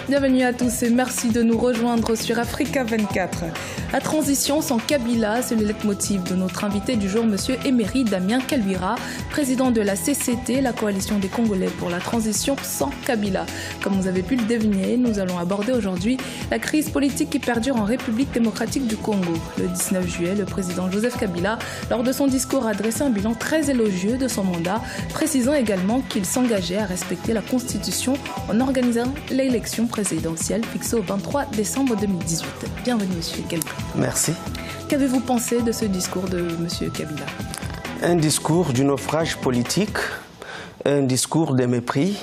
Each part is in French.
Bienvenue à tous et merci de nous rejoindre sur Africa 24. La transition sans Kabila, c'est le leitmotiv de notre invité du jour, M. Emery Damien Kalbira, président de la CCT, la coalition des Congolais pour la transition sans Kabila. Comme vous avez pu le deviner, nous allons aborder aujourd'hui la crise politique qui perdure en République démocratique du Congo. Le 19 juillet, le président Joseph Kabila, lors de son discours, a dressé un bilan très élogieux de son mandat, précisant également qu'il s'engageait à respecter la Constitution en organisant l'élection présidentielle fixée au 23 décembre 2018. Bienvenue, M. Kalbira. Merci. Qu'avez-vous pensé de ce discours de M. Kabila? Un discours du naufrage politique, un discours de mépris,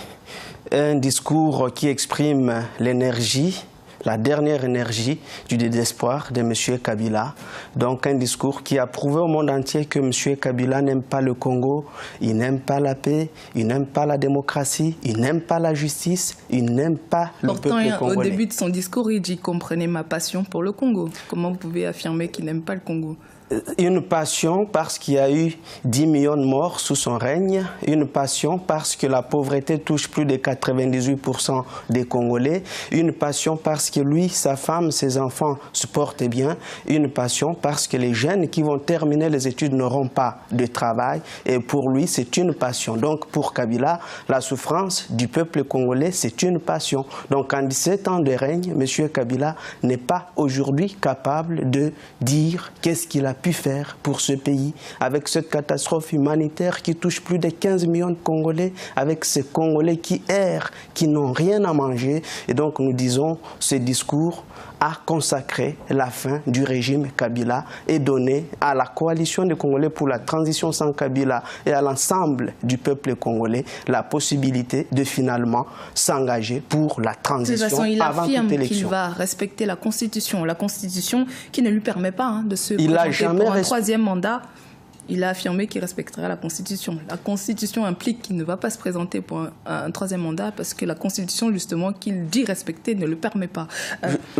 un discours qui exprime l'énergie, la dernière énergie du désespoir de M. Kabila. Donc un discours qui a prouvé au monde entier que M. Kabila n'aime pas le Congo, il n'aime pas la paix, il n'aime pas la démocratie, il n'aime pas la justice, il n'aime pas le peuple congolais. Pourtant, au début de son discours, il dit « Comprenez ma passion pour le Congo ». Comment vous pouvez affirmer qu'il n'aime pas le Congo ? Une passion parce qu'il y a eu 10 millions de morts sous son règne, une passion parce que la pauvreté touche plus de 98% des Congolais, une passion parce que lui, sa femme, ses enfants se portent bien, une passion parce que les jeunes qui vont terminer les études n'auront pas de travail et pour lui, c'est une passion. Donc pour Kabila, la souffrance du peuple congolais, c'est une passion. Donc en 17 ans de règne, M. Kabila n'est pas aujourd'hui capable de dire qu'est-ce qu'il a pu faire pour ce pays, avec cette catastrophe humanitaire qui touche plus de 15 millions de Congolais, avec ces Congolais qui errent, qui n'ont rien à manger. Et donc nous disons, ce discours a consacré la fin du régime Kabila et donné à la coalition des Congolais pour la transition sans Kabila et à l'ensemble du peuple congolais la possibilité de finalement s'engager pour la transition avant toute élection. Il affirme qu'il va respecter la Constitution qui ne lui permet pas de se présenter pour un troisième mandat. Il a affirmé qu'il respectera la Constitution. La Constitution implique qu'il ne va pas se présenter pour un troisième mandat parce que la Constitution, justement, qu'il dit respecter ne le permet pas.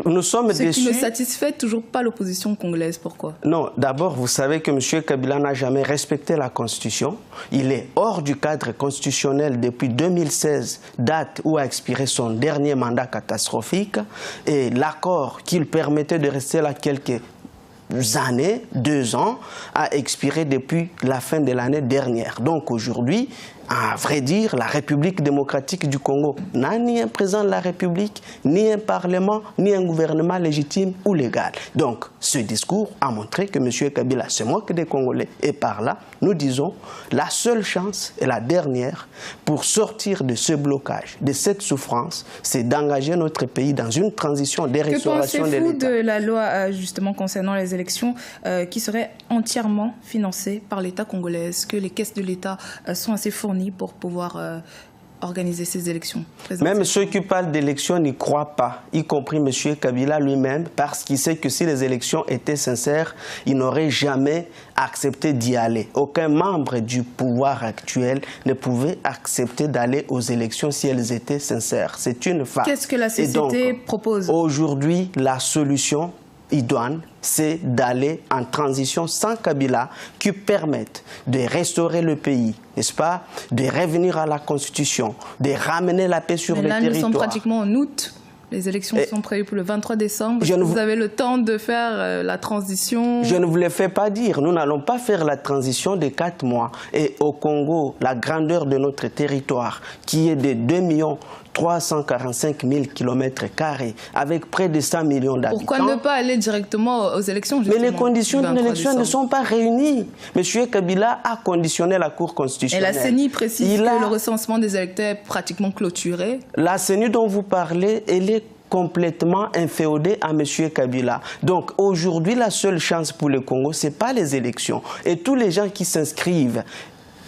Nous sommes déçus. Ce qui ne satisfait toujours pas l'opposition congolaise. Pourquoi? Non, d'abord, vous savez que M. Kabila n'a jamais respecté la Constitution. Il est hors du cadre constitutionnel depuis 2016, date où a expiré son dernier mandat catastrophique. Et l'accord qui lui permettait de rester là quelques années, 2 ans, a expiré depuis la fin de l'année dernière. Donc aujourd'hui, à vrai dire, la République démocratique du Congo n'a ni un président de la République, ni un parlement, ni un gouvernement légitime ou légal. Donc, ce discours a montré que M. Kabila se moque des Congolais. Et par là, nous disons, la seule chance et la dernière pour sortir de ce blocage, de cette souffrance, c'est d'engager notre pays dans une transition des restaurations de l'État. Que pensez-vous de la loi, justement, concernant les élections qui serait entièrement financée par l'État congolais? Est-ce que les caisses de l'État sont assez fournies pour pouvoir organiser ces élections? Même ceux qui parlent d'élections n'y croient pas, y compris M. Kabila lui-même, parce qu'il sait que si les élections étaient sincères, il n'aurait jamais accepté d'y aller. Aucun membre du pouvoir actuel ne pouvait accepter d'aller aux élections si elles étaient sincères. C'est une farce. Qu'est-ce que la CCT propose? Aujourd'hui, la solution idoine, c'est d'aller en transition sans Kabila qui permette de restaurer le pays, n'est-ce pas, de revenir à la Constitution, de ramener la paix sur le territoire. Nous sommes pratiquement en août. Les élections sont prévues pour le 23 décembre. Vous avez le temps de faire la transition? Je ne vous le fais pas dire. Nous n'allons pas faire la transition de 4 mois. Et au Congo, la grandeur de notre territoire, qui est de 2 345 000 km², avec près de 100 millions d'habitants. Pourquoi ne pas aller directement aux élections? Mais les conditions d'une élection ne sont pas réunies. M. Kabila a conditionné la Cour constitutionnelle. Et la CENI précise que le recensement des électeurs est pratiquement clôturé. La CENI dont vous parlez, elle est complètement inféodé à M. Kabila. Donc aujourd'hui, la seule chance pour le Congo, ce n'est pas les élections. Et tous les gens qui s'inscrivent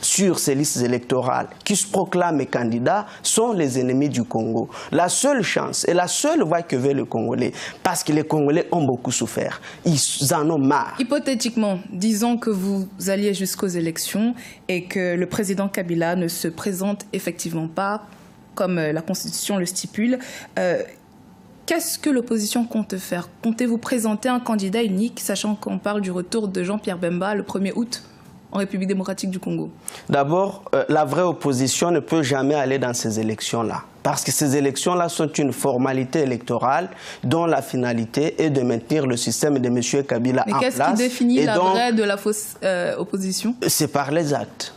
sur ces listes électorales, qui se proclament candidats, sont les ennemis du Congo. La seule chance et la seule voie que veut le Congolais, parce que les Congolais ont beaucoup souffert. Ils en ont marre. Hypothétiquement, disons que vous alliez jusqu'aux élections et que le président Kabila ne se présente effectivement pas, comme la Constitution le stipule. Qu'est-ce que l'opposition compte faire? Comptez-vous présenter un candidat unique, sachant qu'on parle du retour de Jean-Pierre Bemba le 1er août en République démocratique du Congo? D'abord, la vraie opposition ne peut jamais aller dans ces élections-là. Parce que ces élections-là sont une formalité électorale dont la finalité est de maintenir le système de M. Kabila en place. Mais qu'est-ce qui définit la vraie de la fausse opposition? C'est par les actes.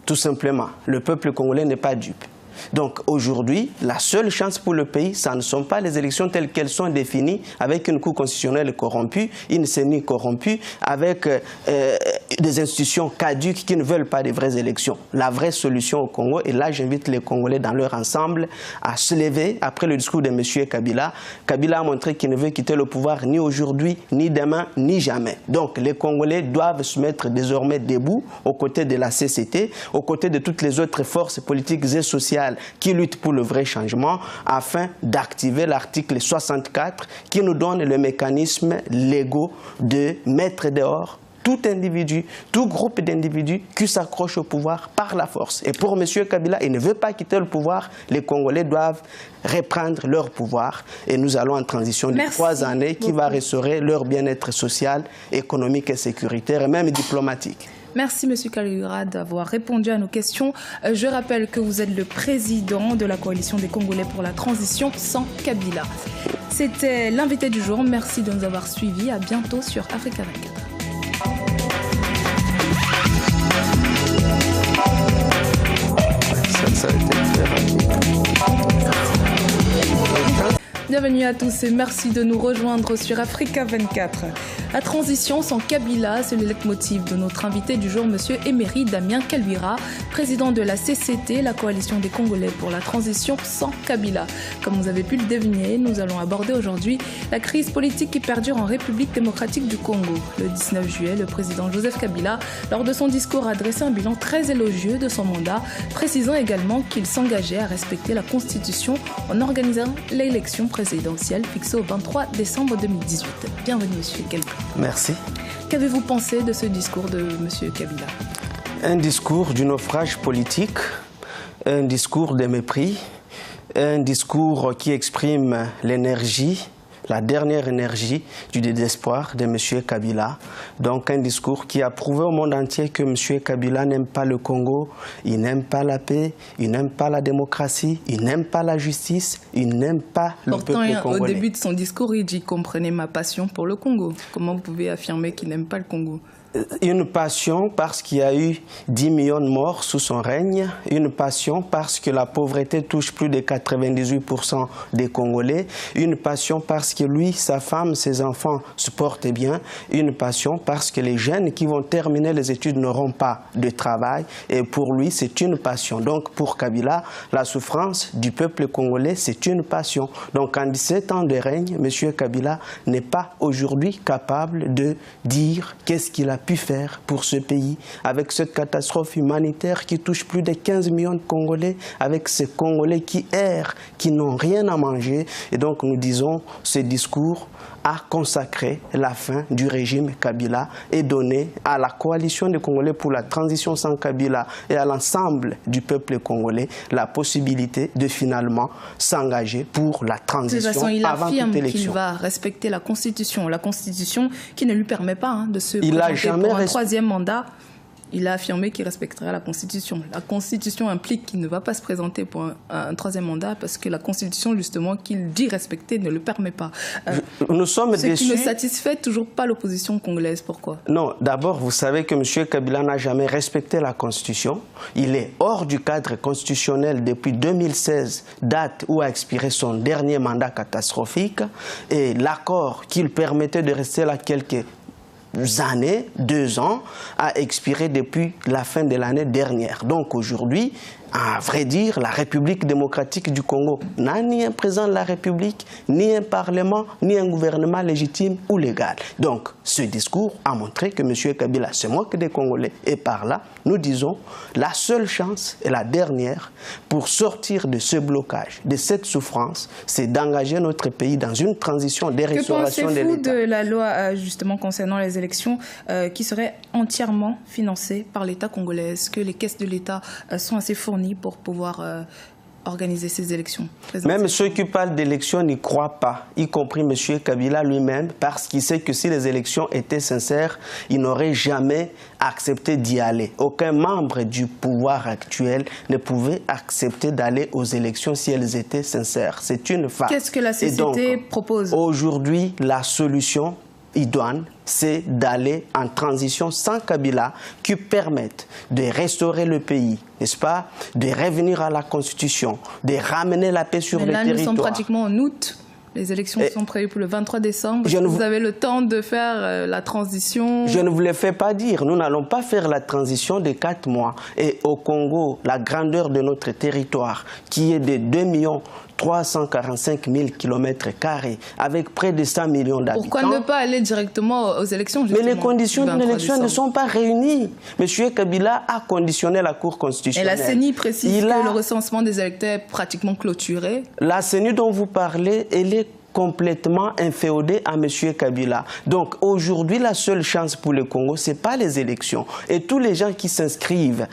Tout simplement. Le peuple congolais n'est pas dupe. Donc aujourd'hui, la seule chance pour le pays, ça ne sont pas les élections telles qu'elles sont définies, avec une cour constitutionnelle corrompue, une CENI corrompue, avec des institutions caduques qui ne veulent pas de vraies élections. La vraie solution au Congo, et là j'invite les Congolais dans leur ensemble à se lever après le discours de M. Kabila. Kabila a montré qu'il ne veut quitter le pouvoir ni aujourd'hui, ni demain, ni jamais. Donc les Congolais doivent se mettre désormais debout aux côtés de la CCT, aux côtés de toutes les autres forces politiques et sociales qui luttent pour le vrai changement afin d'activer l'article 64 qui nous donne le mécanisme légaux de mettre dehors tout individu, tout groupe d'individus qui s'accroche au pouvoir par la force. Et pour M. Kabila, il ne veut pas quitter le pouvoir. Les Congolais doivent reprendre leur pouvoir. Et nous allons en transition de 3 années qui va restaurer leur bien-être social, économique et sécuritaire et même diplomatique. Merci M. Kalwira d'avoir répondu à nos questions. Je rappelle que vous êtes le président de la coalition des Congolais pour la transition sans Kabila. C'était l'invité du jour. Merci de nous avoir suivis. À bientôt sur Africa 24. Ça a été très rapide. Bienvenue à tous et merci de nous rejoindre sur Africa 24. La transition sans Kabila, c'est le leitmotiv de notre invité du jour, M. Emery Damien Kalwira, président de la CCT, la coalition des Congolais pour la transition sans Kabila. Comme vous avez pu le deviner, nous allons aborder aujourd'hui la crise politique qui perdure en République démocratique du Congo. Le 19 juillet, le président Joseph Kabila, lors de son discours, a dressé un bilan très élogieux de son mandat, précisant également qu'il s'engageait à respecter la Constitution en organisant l'élection présidentielle fixée au 23 décembre 2018. Bienvenue, M. Kalwira. Merci. Qu'avez-vous pensé de ce discours de M. Kabila? Un discours du naufrage politique, un discours de mépris, un discours qui exprime l'énergie, la dernière énergie du désespoir de M. Kabila. Donc un discours qui a prouvé au monde entier que M. Kabila n'aime pas le Congo, il n'aime pas la paix, il n'aime pas la démocratie, il n'aime pas la justice, il n'aime pas le peuple congolais. Pourtant, au début de son discours, il dit « Comprenez ma passion pour le Congo ». Comment vous pouvez affirmer qu'il n'aime pas le Congo? Une passion parce qu'il y a eu 10 millions de morts sous son règne, une passion parce que la pauvreté touche plus de 98% des Congolais, une passion parce que lui, sa femme, ses enfants se portent bien, une passion parce que les jeunes qui vont terminer les études n'auront pas de travail et pour lui, c'est une passion. Donc pour Kabila, la souffrance du peuple congolais, c'est une passion. Donc en 17 ans de règne, M. Kabila n'est pas aujourd'hui capable de dire qu'est-ce qu'il a pu faire pour ce pays, avec cette catastrophe humanitaire qui touche plus de 15 millions de Congolais, avec ces Congolais qui errent, qui n'ont rien à manger. Et donc nous disons, ce discours a consacré la fin du régime Kabila et donné à la coalition des Congolais pour la transition sans Kabila et à l'ensemble du peuple congolais la possibilité de finalement s'engager pour la transition avant toute élection. De toute façon, il affirme qu'il va respecter la Constitution qui ne lui permet pas de se présenter pour un troisième mandat. Il a affirmé qu'il respecterait la Constitution. La Constitution implique qu'il ne va pas se présenter pour un troisième mandat parce que la Constitution, justement, qu'il dit respecter ne le permet pas. Nous sommes déçus. Ce qui ne satisfait toujours pas l'opposition congolaise. Pourquoi? Non, d'abord, vous savez que M. Kabila n'a jamais respecté la Constitution. Il est hors du cadre constitutionnel depuis 2016, date où a expiré son dernier mandat catastrophique. Et l'accord qui lui permettait de rester là quelques années, 2 ans, a expiré depuis la fin de l'année dernière. Donc aujourd'hui, à vrai dire, la République démocratique du Congo n'a ni un président de la République, ni un parlement, ni un gouvernement légitime ou légal. Donc, ce discours a montré que M. Kabila se moque des Congolais. Et par là, nous disons, la seule chance et la dernière pour sortir de ce blocage, de cette souffrance, c'est d'engager notre pays dans une transition de restauration de l'État. Que pensez-vous de la loi, justement, concernant les élections qui serait entièrement financée par l'État congolais? Est-ce que les caisses de l'État sont assez fournies pour pouvoir organiser ces élections? Même ceux qui parlent d'élections n'y croient pas, y compris M. Kabila lui-même, parce qu'il sait que si les élections étaient sincères, il n'aurait jamais accepté d'y aller. Aucun membre du pouvoir actuel ne pouvait accepter d'aller aux élections si elles étaient sincères. C'est une farce. Qu'est-ce que la CCT propose? Aujourd'hui, la solution idoine, c'est d'aller en transition sans Kabila qui permette de restaurer le pays, n'est-ce pas, de revenir à la Constitution, de ramener la paix sur le territoire. Nous sommes pratiquement en août. Les élections sont prévues pour le 23 décembre. Vous avez le temps de faire la transition? Je ne vous le fais pas dire. Nous n'allons pas faire la transition de 4 mois. Et au Congo, la grandeur de notre territoire, qui est de 2,345 000 km², avec près de 100 millions d'habitants. Pourquoi ne pas aller directement aux élections? Mais les conditions de l'élection ne sont pas réunies. M. Kabila a conditionné la Cour constitutionnelle. Et la CENI précise que le recensement des électeurs est pratiquement clôturé. La CENI dont vous parlez, elle est complètement inféodée à M. Kabila. Donc aujourd'hui, la seule chance pour le Congo, ce n'est pas les élections. Et tous les gens qui s'inscrivent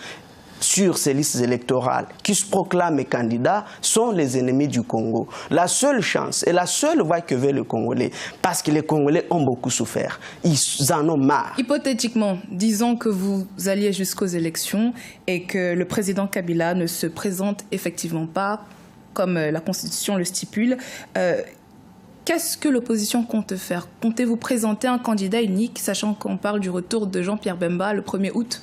sur ces listes électorales, qui se proclament candidats, sont les ennemis du Congo. La seule chance et la seule voie que veulent les Congolais, parce que les Congolais ont beaucoup souffert. Ils en ont marre. Hypothétiquement, disons que vous alliez jusqu'aux élections et que le président Kabila ne se présente effectivement pas, comme la Constitution le stipule. Qu'est-ce que l'opposition compte faire? Comptez-vous présenter un candidat unique, sachant qu'on parle du retour de Jean-Pierre Bemba le 1er août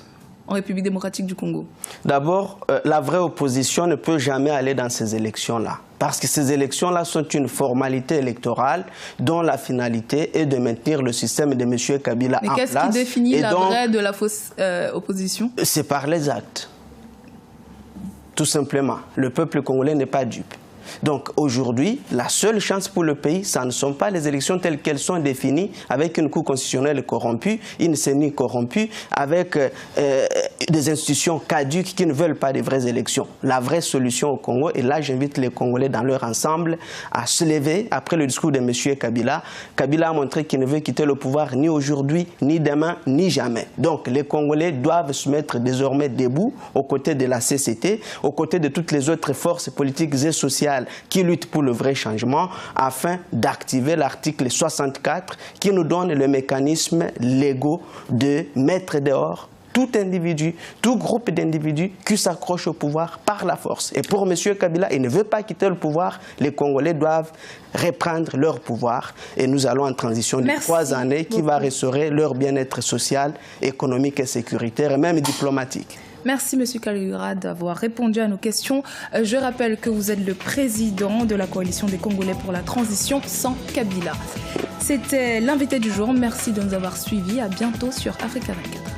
en République démocratique du Congo? D'abord, la vraie opposition ne peut jamais aller dans ces élections-là. Parce que ces élections-là sont une formalité électorale dont la finalité est de maintenir le système de M. Kabila en place. Mais qu'est-ce qui définit la vraie de la fausse opposition? C'est par les actes. Tout simplement. Le peuple congolais n'est pas dupe. Donc aujourd'hui, la seule chance pour le pays, ça ne sont pas les élections telles qu'elles sont définies, avec une Cour constitutionnelle corrompue, une CENI corrompue, avec des institutions caduques qui ne veulent pas de vraies élections. La vraie solution au Congo, et là j'invite les Congolais dans leur ensemble à se lever après le discours de M. Kabila. Kabila a montré qu'il ne veut quitter le pouvoir ni aujourd'hui, ni demain, ni jamais. Donc les Congolais doivent se mettre désormais debout aux côtés de la CCT, aux côtés de toutes les autres forces politiques et sociales qui luttent pour le vrai changement afin d'activer l'article 64 qui nous donne le mécanisme légaux de mettre dehors tout individu, tout groupe d'individus qui s'accrochent au pouvoir par la force. Et pour M. Kabila, il ne veut pas quitter le pouvoir. Les Congolais doivent reprendre leur pouvoir. Et nous allons en transition de 3 années qui va restaurer leur bien-être social, économique et sécuritaire et même diplomatique. Merci M. Kalibira d'avoir répondu à nos questions. Je rappelle que vous êtes le président de la coalition des Congolais pour la transition sans Kabila. C'était l'invité du jour. Merci de nous avoir suivis. À bientôt sur Africa 24.